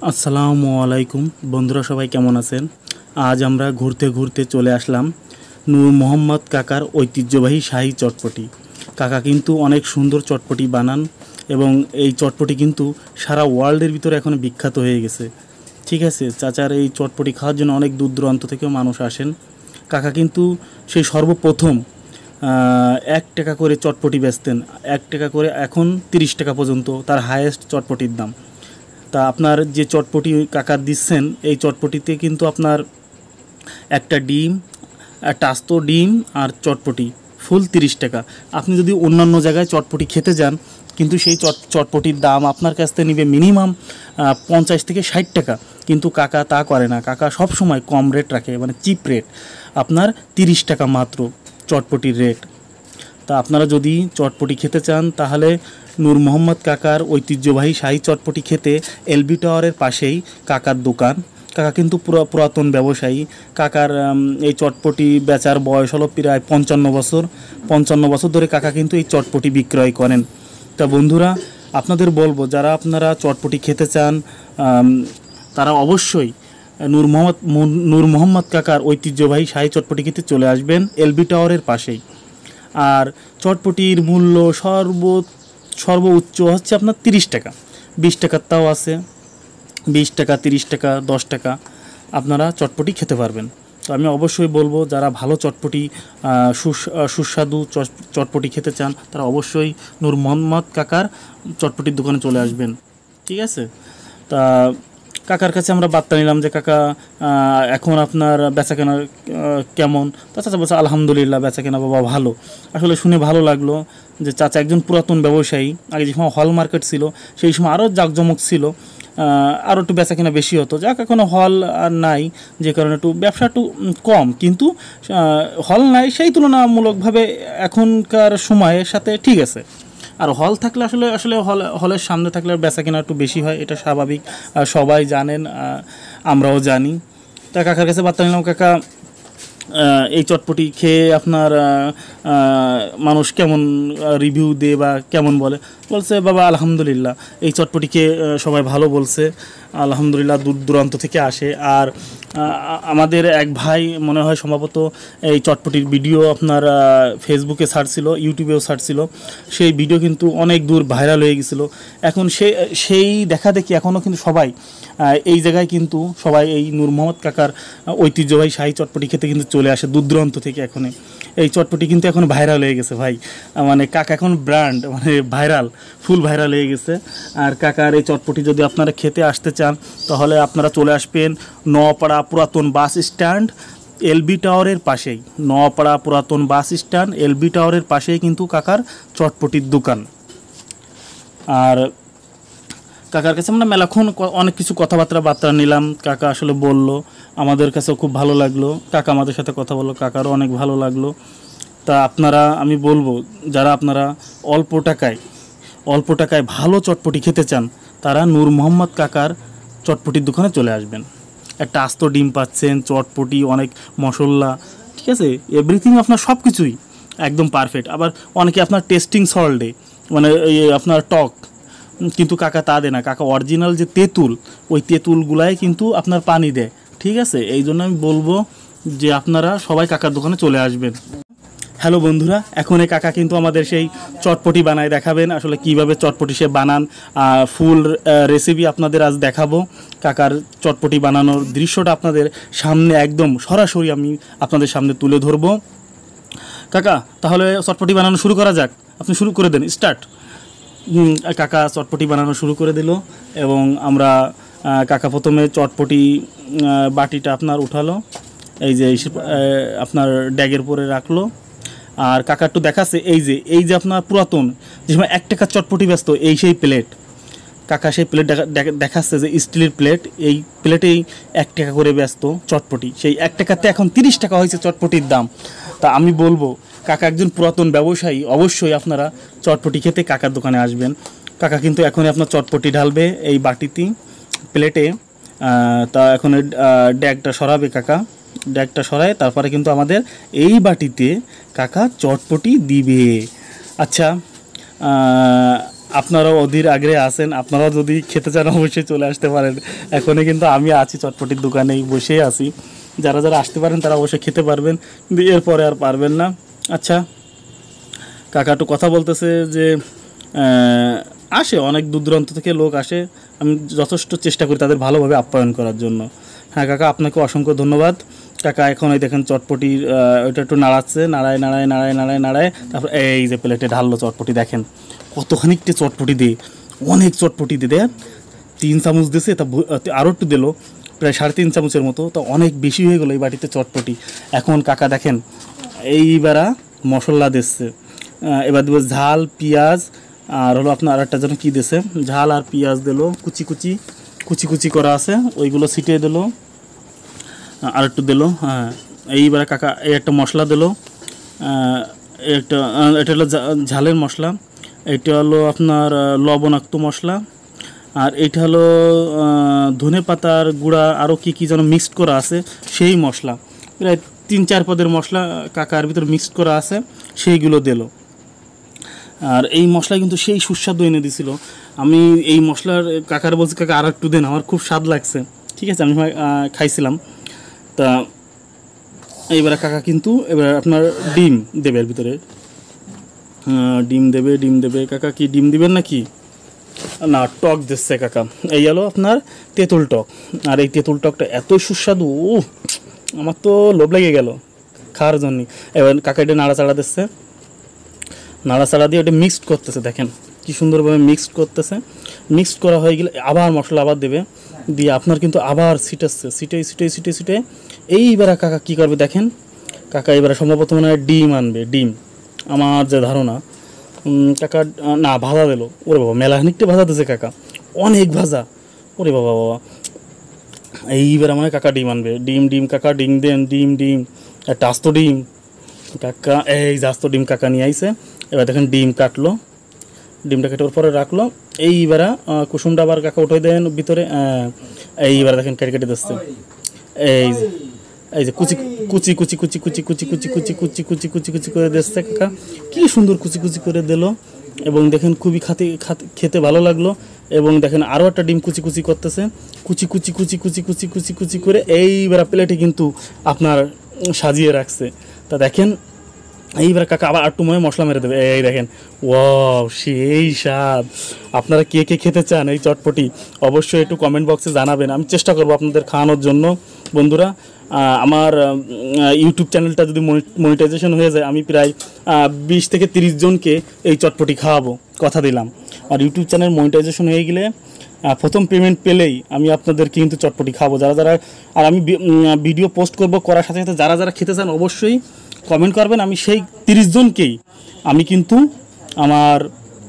আসসালামু আলাইকুম বন্ধুরা, সবাই কেমন আছেন? আজ আমরা ঘুরতে ঘুরতে চলে আসলাম নূর মোহাম্মদ কাকার ঐতিহ্যবাহী শাহী চটপটি। কাকা কিন্তু অনেক সুন্দর চটপটি বানান এবং এই চটপটি কিন্তু সারা ওয়ার্ল্ডের ভিতরে এখন বিখ্যাত হয়ে গেছে। ঠিক আছে, চাচার এই চটপটি খাওয়ার জন্য অনেক দূর দূরান্ত থেকেও মানুষ আসেন। কাকা কিন্তু সেই সর্বপ্রথম 1 টাকা করে চটপটি বেচতেন, 1 টাকা করে, এখন 30 টাকা পর্যন্ত তার হায়েস্ট চটপটির দাম। তা আপনার যে চটপটি কাকা দিচ্ছেন, এই চটপটিতে কিন্তু আপনার একটা ডিম, একটা আস্ত ডিম আর চটপটি ফুল 30 টাকা। আপনি যদি অন্যান্য জায়গায় চটপটি খেতে যান, কিন্তু সেই চটপটির দাম আপনার কাছ থেকে নেবে মিনিমাম 50 থেকে 60 টাকা, কিন্তু কাকা তা করে না। কাকা সব সময় কম রেট রাখে, মানে চিপ রেট, আপনার 30 টাকা মাত্র চটপটির রেট। তা আপনারা যদি চটপটি খেতে চান তাহলে নূর মোহাম্মদ কাকার ঐতিহ্যবাহী শাহী চটপটি খেতে এলবি টাওয়ারের পাশেই কাকার দোকান। কাকা কিন্তু পুরাতন ব্যবসায়ী। কাকার এই চটপটি বেচার বয়স হলো প্রায় 55 বছর। 55 বছর ধরে কাকা কিন্তু এই চটপটি বিক্রয় করেন। তা বন্ধুরা, আপনাদের বলবো, যারা আপনারা চটপটি খেতে চান তারা অবশ্যই নূর মোহাম্মদ কাকার ঐতিহ্যবাহী শাহী চটপটি খেতে চলে আসবেন এলবি টাওয়ারের পাশেই। আর চটপটির মূল্য সর্বোচ্চ হচ্ছে আপনার 30 টাকা। 20 টাকার তাও আছে, 20 টাকা, 30 টাকা, 10 টাকা আপনারা চটপটি খেতে পারবেন। তো আমি অবশ্যই বলবো, যারা ভালো চটপটি সুস্বাদু চটপটি খেতে চান তারা অবশ্যই নূর মোহাম্মদ কাকার চটপটির দোকানে চলে আসবেন। ঠিক আছে, তা কাকার কাছে আমরা বার্তা নিলাম যে কাকা এখন আপনার বেচাকেনা কেমন? তা চাচা বলছে আলহামদুলিল্লাহ, বেচাকেনা বাবা ভালো। আসলে শুনে ভালো লাগলো যে চাচা একজন পুরাতন ব্যবসায়ী। আগে যে সময় হল মার্কেট ছিল সেই সময় আরও জাঁকজমক ছিল, আরও একটু বেচাকেনা বেশি হতো। যাক, এখনও হল আর নাই, যে কারণে একটু ব্যবসা একটু কম, কিন্তু হল নাই সেই তুলনামূলকভাবে এখনকার সময়ের সাথে ঠিক আছে। আর হল থাকলে আসলে আসলে হলের সামনে থাকলে বেচাকেনা একটু বেশি হয়, এটা স্বাভাবিক, সবাই জানেন, আমরাও জানি। তা কাকার কাছে বার্তা নিলাম, কাকা এই চটপটি খেয়ে আপনার মানুষ কেমন রিভিউ দেয় বা কেমন বলে? বলছে বাবা আলহামদুলিল্লাহ, এই চটপটি খেয়ে সবাই ভালো বলছে, আলহামদুলিল্লাহ, দূর দূরান্ত থেকে আসে। আর আমাদের এক ভাই মনে হয় সম্ভবত এই চটপটির ভিডিও আপনার ফেসবুকে ছাড়ছিল, ইউটিউবেও ছাড়ছিল, সেই ভিডিও কিন্তু অনেক দূর ভাইরাল হয়ে গেছিলো। এখন সেই দেখা দেখি এখনও কিন্তু সবাই এই জায়গায় কিন্তু সবাই এই নূর মোহাম্মদ কাকার ঐতিহ্যবাহী শাহী চটপটি খেতে কিন্তু চলে আসে দূর দূরান্ত থেকে। এখন এই চটপটি কিন্তু এখন ভাইরাল হয়ে গেছে ভাই, মানে কাকা এখন ব্র্যান্ড, মানে ভাইরাল, ফুল ভাইরাল হয়ে গেছে। আর কাকার এই চটপটি যদি আপনারা খেতে আসতে চান তাহলে আপনারা চলে আসবেন নোয়াপাড়া পুরাতন বাস স্ট্যান্ড এলবি টাওয়ারের পাশেই। নোয়াপাড়া পুরাতন বাস স্ট্যান্ড এলবি টাওয়ারের পাশেই কিন্তু কাকার চটপটির দোকান। আর কাকার কাছে আমরা মেলাক্ষণ অনেক কিছু বার্তা নিলাম। কাকা আসলে বলল, আমাদের কাছেও খুব ভালো লাগলো। কাকা আমাদের সাথে কথা বললো, কাকারও অনেক ভালো লাগলো। তা আপনারা, আমি বলবো, যারা আপনারা অল্প টাকায় ভালো চটপটি খেতে চান তারা নূর মোহাম্মদ কাকার চটপটির দোকানে চলে আসবেন। একটা আস্ত ডিম পাচ্ছেন, চটপটি, অনেক মশলা, ঠিক আছে, এভরিথিং আপনার সব কিছুই একদম পারফেক্ট। আবার অনেকে আপনার টেস্টিং সল্টে, মানে আপনার টক, কিন্তু কাকা তা দেয় না। কাকা অরিজিনাল যে তেঁতুল, ওই তেঁতুলগুলাই কিন্তু আপনার পানি দেয়। ঠিক আছে, এই জন্য আমি বলবো যে আপনারা সবাই কাকার দোকানে চলে আসবেন। হ্যালো বন্ধুরা, এখন এই কাকা কিন্তু আমাদের সেই চটপটি বানায় দেখাবেন। আসলে কিভাবে চটপটি সে বানান, ফুল রেসিপি আপনাদের আজ দেখাবো। কাকার চটপটি বানানোর দৃশ্যটা আপনাদের সামনে একদম সরাসরি আমি আপনাদের সামনে তুলে ধরবো। কাকা, তাহলে চটপটি বানানো শুরু করা যাক। আপনি শুরু করে দেন, স্টার্ট। কাকা চটপটি বানানো শুরু করে দিল এবং আমরা কাকা প্রথমে চটপটি বাটিটা আপনার উঠালো, এই যে আপনার ড্যাগের পরে রাখলো। আর কাকা একটু দেখাচ্ছে, এই যে আপনার পুরাতন যে সময় 1 টাকার চটপটি ব্যস্ত, সেই প্লেট, কাকা সেই প্লেট দেখাচ্ছে যে স্টিলের প্লেট, এই প্লেটেই 1 টাকা করে ব্যস্ত চটপটি। সেই 1 টাকাতে এখন 30 টাকা হয়েছে চটপটির দাম। তা আমি বলবো, কাকা একজন পুরাতন ব্যবসায়ী, অবশ্যই আপনারা চটপটি খেতে কাকার দোকানে আসবেন। কাকা কিন্তু এখনই আপনার চটপটি ঢালবে এই বাটিতে, প্লেটে। তা এখন ড্যাগটা সরাবে কাকা, ড্যাগটা সরায় তারপরে কিন্তু আমাদের এই বাটিতে কাকা চটপটি দিবে। আচ্ছা, আপনারাও অধীর আগ্রহে আছেন, আপনারাও যদি খেতে চান অবশ্যই চলে আসতে পারেন। এখনই কিন্তু আমি আছি চটপটির দোকানেই বসেই আছি, যারা যারা আসতে পারেন তারা অবশ্যই খেতে পারবেন, কিন্তু এরপরে আর পারবেন না। আচ্ছা, কাকা একটু কথা বলতেছে যে আসে অনেক দূর দূরান্ত থেকে লোক আসে, আমি যথেষ্ট চেষ্টা করি তাদের ভালোভাবে আপ্যায়ন করার জন্য। হ্যাঁ কাকা, আপনাকে অসংখ্য ধন্যবাদ। কাকা এখন এই দেখেন চটপটির ওইটা একটু নাড়াচ্ছে, নাড়ায়, তারপর এই যে প্লেটে ঢাললো চটপটি, দেখেন কতখানিকটা চটপটি দিয়ে, অনেক চটপটি দিয়ে দেন, 3 চামচ দিয়েছে, তা আরও একটু দিল, প্রায় 3.5 চামচের মতো, তো অনেক বেশি হয়ে গেলো এই বাটিতে চটপটি। এখন কাকা দেখেন এইবার মশলা দিচ্ছে, এবার দেবো ঝাল, পেঁয়াজ, আর হলো আপনার আর একটা যেন কী দিছে, ঝাল আর পেঁয়াজ দিল, কুচি করা আছে, ওইগুলো ছিটিয়ে দিল, আর একটু দিল। হ্যাঁ, এইবার কাকা এই একটা মশলা দিল, এটা হলো ঝালের মশলা, এটা হলো আপনার লবণাক্ত মশলা, আর এইটা হলো ধনে পাতার গুঁড়া, আরও কী যেন মিক্সড করা আছে সেই মশলা, প্রায় 3-4 পদের মশলা কাকার ভিতর মিক্সড করা আছে, সেইগুলো দিল। আর এই মশলা কিন্তু সেই সুস্বাদু এনে দিছিল। আমি এই মশলার কাকার বলছি, কাকা আর একটু দেন, আমার খুব স্বাদ লাগছে। ঠিক আছে, আমি খাইছিলাম। তা এইবারে কাকা কিন্তু এবার আপনার ডিম দেবে এর ভিতরে, ডিম দেবে কাকা। কি ডিম দিবেন নাকি না, টক দিচ্ছে কাকা, এই হলো আপনার তেঁতুল টক। আর এই তেঁতুল টকটা এতই সুস্বাদু, আমার তো লোভ লেগে গেল খাওয়ার জন্য। এবার কাকা এটা নাড়াচাড়া দিচ্ছে, নাড়াচাড়া দিয়ে ওটা মিক্সড করতেছে, দেখেন কি সুন্দরভাবে মিক্সড করতেছে। মিক্সড করা হয়ে গেলে আবার মশলা আবার দেবে, দিয়ে আপনার কিন্তু আবার ছিটাচ্ছে, ছিটে এইবার কাকা কী করবে দেখেন, কাকা এবারে সম্ভবত মানে ডিম আনবে, ডিম আমার যে ধারণা। কাকা না ভাজা দিল, ওরে বাবা মেলা খানিকটা ভাজা দিয়েছে কাকা, অনেক ভাজা, ওরে বাবা বাবা। এইবার মানে কাকা ডিম আনবে, ডিম কাকা ডিম দেন, ডিম একটা আস্ত ডিম কাকা, এই যে আস্ত ডিম কাকা নিয়ে আইছে। এবার দেখেন ডিম কাটলো, ডিমটা কেটে ওর পরে রাখলো। এইবার কুসুমটা আবার কাকা উঠে দেন ভিতরে, এইবার দেখেন কেটে দিচ্ছে, এই যে কুচি করে দিচ্ছে কাকা, কি সুন্দর কুচি করে দিল। এবং দেখেন খুবই খেতে ভালো লাগলো। এবং দেখেন আরও একটা ডিম কুচি করতেছে, কুচি করে এইবার প্লেটে কিন্তু আপনার সাজিয়ে রাখছে। তা দেখেন এইবার কাকা আবার একটু মশলা মেরে দেবে, এই দেখেন ওয়াও সেই স্বাদ। আপনারা কে খেতে চান এই চটপটি অবশ্যই একটু কমেন্ট বক্সে জানাবেন, আমি চেষ্টা করবো আপনাদের খাওয়ানোর জন্য। বন্ধুরা, আমার ইউটিউব চ্যানেলটা যদি মনিটাইজেশন হয়ে যায়, আমি প্রায় 20 থেকে 30 জনকে এই চটপটি খাওয়াবো, কথা দিলাম। আর ইউটিউব চ্যানেল মনিটাইজেশন হয়ে গেলে প্রথম পেমেন্ট পেলেই আমি আপনাদেরকে কিন্তু চটপটি খাওয়াবো, যারা। আর আমি ভিডিও পোস্ট করার সাথে সাথে যারা খেতে চান অবশ্যই কমেন্ট করবেন, আমি সেই 30 জনকেই আমি কিন্তু আমার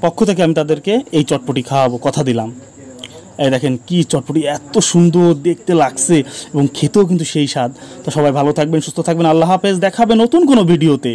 পক্ষ থেকে আমি তাদেরকে এই চটপটি খাওয়াবো, কথা দিলাম। এই দেখেন কি চটপটি এত সুন্দর দেখতে লাগছে এবং খেতেও কিন্তু সেই স্বাদ। তো সবাই ভালো থাকবেন, সুস্থ থাকবেন, আল্লাহ হাফেজ, দেখাবে নতুন কোনো ভিডিওতে।